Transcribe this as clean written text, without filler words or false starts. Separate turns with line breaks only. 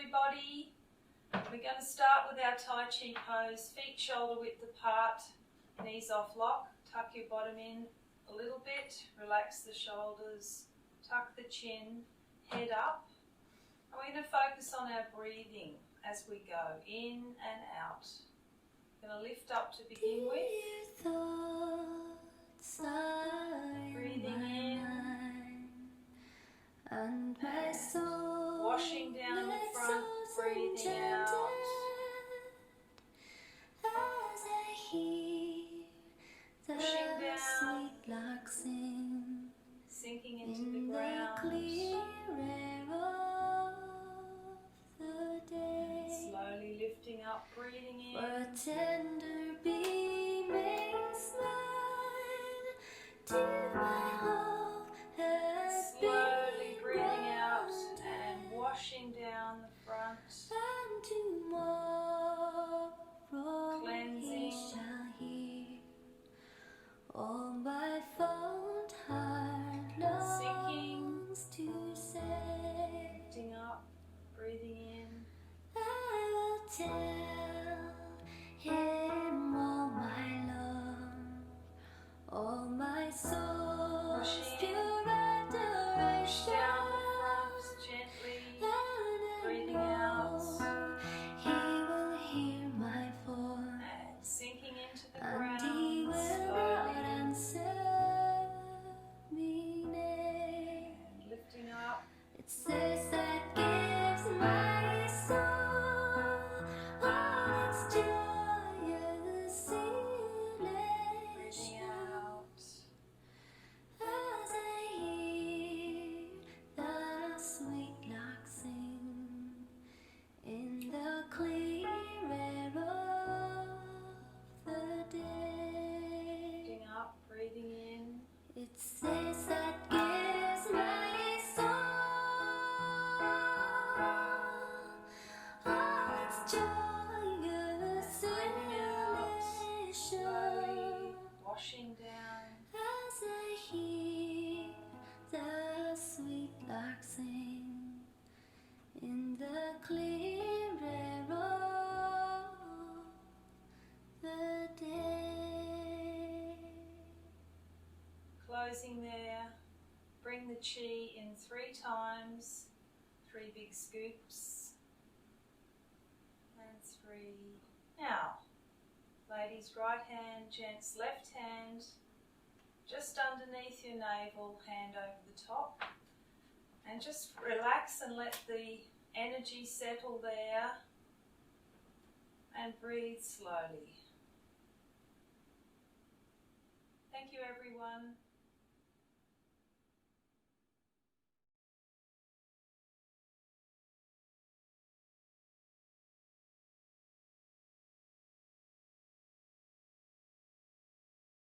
everybody. We're going to start with our Tai Chi pose. Feet shoulder width apart, knees off lock. Tuck your bottom in a little bit. Relax the shoulders. Tuck the chin. Head up. And we're going to focus on our breathing as we go in and out. Going to lift up to begin with. Breathing in and washing down the front, breathing out. Pushing down, sinking into the ground. Slowly lifting up, breathing in.
For a tender beaming smile, till my hope has
slowly breathing out and washing down the front.
And tomorrow
cleansing.
he shall hear all my fond heart longs to say.
Lifting up, breathing in.
I will tell him all my love, all my soul's pure adoration.
Down the front, gently, breathing out.
He will hear my voice,
and sinking into the
and
ground.
he will not answer me nay.
And lifting up.
It's this that gives my soul all its joyous
Breathing out.
as I hear the sweet lark sing in the clear air of the day.
Lifting up, breathing in.
It's this that gives my soul all its joyous
Breathing out. Slowly
elation
washing down.
as I hear the sweet lark sing in the clear air of the day.
Closing there. Bring the chi in 3 times. 3 big scoops. And 3. Now, ladies, right hand, gents, left hand, just underneath your navel, hand over the top. And just relax and let the energy settle there. And breathe slowly. Thank you, everyone.